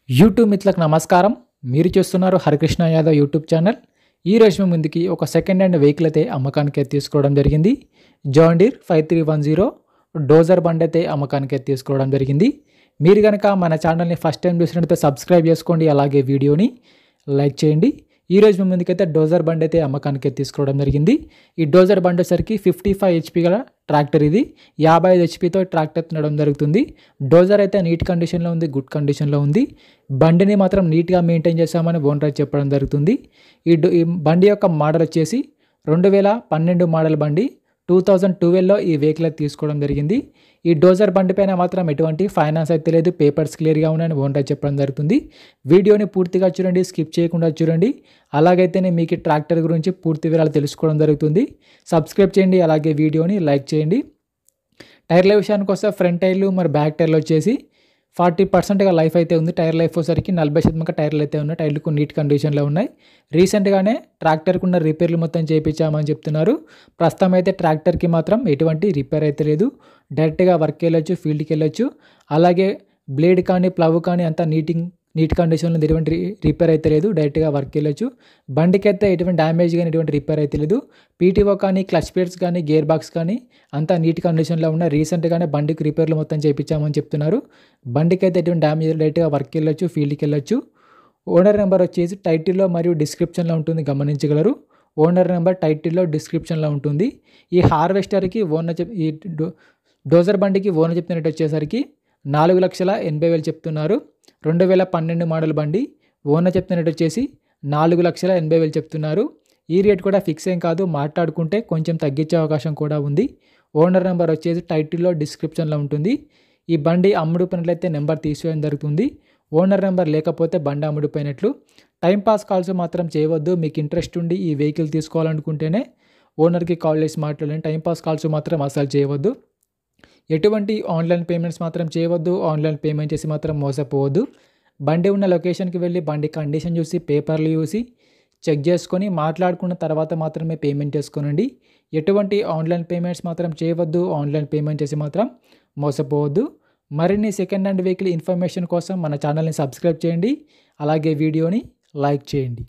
YouTube మిత్రులకు నమస్కారం. మీరు చూస్తున్నారు హరికృష్ణ యాదవ్ యూట్యూబ్ ఛానల్. ఈ రోజు మీ ముందుకి ఒక సెకండ్ హ్యాండ్ వెహికల్ అయితే అమ్మకానికి తీసుకోవడం జరిగింది. జాన్ డీర్ 5310 డోజర్ బండి అయితే అమ్మకానికి తీసుకోవడం జరిగింది. మీరు కనుక మన ఛానల్ని ఫస్ట్ టైం చూసినట్లయితే సబ్స్క్రైబ్ చేసుకోండి, అలాగే వీడియోని లైక్ చేయండి. ఈ రోజు మీ ముందుకైతే డోజర్ బండి అయితే అమ్మకానికి తీసుకోవడం జరిగింది. ఈ డోజర్ బండి వచ్చేసరికి 55 HP గల ట్రాక్టర్. ఇది 55 HPతో ట్రాక్టర్ తినడం జరుగుతుంది. డోజర్ అయితే నీట్ కండిషన్లో ఉంది, గుడ్ కండిషన్లో ఉంది. బండిని మాత్రం నీట్గా మెయింటైన్ చేస్తామని ఓనర్ చెప్పడం జరుగుతుంది. ఈ బండి యొక్క మోడల్ వచ్చేసి 2012 మోడల్ బండి. 2012లో ఈ వెహికల్ తీసుకోవడం జరిగింది. ఈ డోజర్ బండి పైన మాత్రం ఎటువంటి ఫైనాన్స్ అయితే లేదు, పేపర్స్ క్లియర్గా ఉన్నాయని ఓనర్ చెప్పడం జరుగుతుంది. వీడియోని పూర్తిగా చూడండి, స్కిప్ చేయకుండా చూడండి. అలాగైతేనే మీకు ట్రాక్టర్ గురించి పూర్తి వివరాలు తెలుసుకోవడం జరుగుతుంది. సబ్స్క్రైబ్ చేయండి, అలాగే వీడియోని లైక్ చేయండి. టైర్ల విషయానికి వస్తే ఫ్రంట్ టైర్లు మరి బ్యాక్ టైర్లు వచ్చేసి 40%గా లైఫ్ అయితే ఉంది. టైర్ లైఫ్ వచ్చేసరికి 40% టైర్లు అయితే ఉన్నాయి. టైర్లకు నీట్ కండిషన్లో ఉన్నాయి. రీసెంట్గానే ట్రాక్టర్కి ఉన్న రిపేర్లు మొత్తం చేయించామని చెప్తున్నారు. ప్రస్తుతం అయితే ట్రాక్టర్కి మాత్రం ఎటువంటి రిపేర్ అయితే లేదు. డైరెక్ట్గా వర్క్ వెళ్ళొచ్చు, ఫీల్డ్కి వెళ్ళొచ్చు. అలాగే బ్లేడ్ కానీ ప్లవ్ కానీ అంతా నీట్ కండిషన్లో ఎటువంటి రిపేర్ అయితే లేదు. డైరెక్ట్గా వర్క్ వెళ్ళొచ్చు. బండికి అయితే ఎటువంటి డ్యామేజ్ కానీ ఎటువంటి రిపేర్ అయితే లేదు. పీటీఓ కానీ క్లచ్ ప్లేట్స్ కానీ గేర్ బాక్స్ కానీ అంతా నీట్ కండిషన్లో ఉన్నాయి. రీసెంట్గానే బండికి రిపేర్లు మొత్తం చేయించామని చెప్తున్నారు. బండికి అయితే ఎటువంటి డ్యామేజ్, డైరెక్ట్గా వర్క్ వెళ్ళొచ్చు, ఫీల్డ్కి వెళ్ళొచ్చు. ఓనర్ నెంబర్ వచ్చేసి టైటిల్లో మరియు డిస్క్రిప్షన్లో ఉంటుంది, గమనించగలరు. ఓనర్ నెంబర్ టైటిల్లో డిస్క్రిప్షన్లో ఉంటుంది. ఈ హార్వెస్టర్కి ఈ డోజర్ బండికి ఓనర్ చెప్పిన రేట్ వచ్చేసరికి 4,80,000 చెప్తున్నారు. 2012 మోడల్ బండి. ఓనర్ చెప్తున్న రేట్ వచ్చేసి 4,80,000 చెప్తున్నారు. ఈ రేట్ కూడా ఫిక్స్ ఏం కాదు, మాట్లాడుకుంటే కొంచెం తగ్గించే అవకాశం కూడా ఉంది. ఓనర్ నెంబర్ వచ్చేసి టైటిల్లో డిస్క్రిప్షన్లో ఉంటుంది. ఈ బండి అమ్ముడుపోయినట్లయితే నెంబర్ తీసివేయడం జరుగుతుంది. ఓనర్ నెంబర్ లేకపోతే బండి అమ్ముడిపోయినట్లు. టైంపాస్ కాల్స్ మాత్రం చేయవద్దు. మీకు ఇంట్రెస్ట్ ఉండి ఈ వెహికల్ తీసుకోవాలనుకుంటేనే ఓనర్కి కాల్ చేసి మాట్లాడండి. టైంపాస్ కాల్స్ మాత్రం అసలు చేయవద్దు. ఎటువంటి ఆన్లైన్ పేమెంట్స్ మాత్రం చేయవద్దు. ఆన్లైన్ పేమెంట్ చేసి మాత్రం మోసపోవద్దు. బండి ఉన్న లొకేషన్కి వెళ్ళి బండి కండిషన్ చూసి, పేపర్లు చూసి చెక్ చేసుకొని మాట్లాడుకున్న తర్వాత మాత్రమే పేమెంట్ చేసుకోనండి. ఎటువంటి ఆన్లైన్ పేమెంట్స్ మాత్రం చేయవద్దు. ఆన్లైన్ పేమెంట్ చేసి మాత్రం మోసపోవద్దు. మరిన్ని సెకండ్ హ్యాండ్ వెహికల్ ఇన్ఫర్మేషన్ కోసం మన ఛానల్ని సబ్స్క్రైబ్ చేయండి, అలాగే వీడియోని లైక్ చేయండి.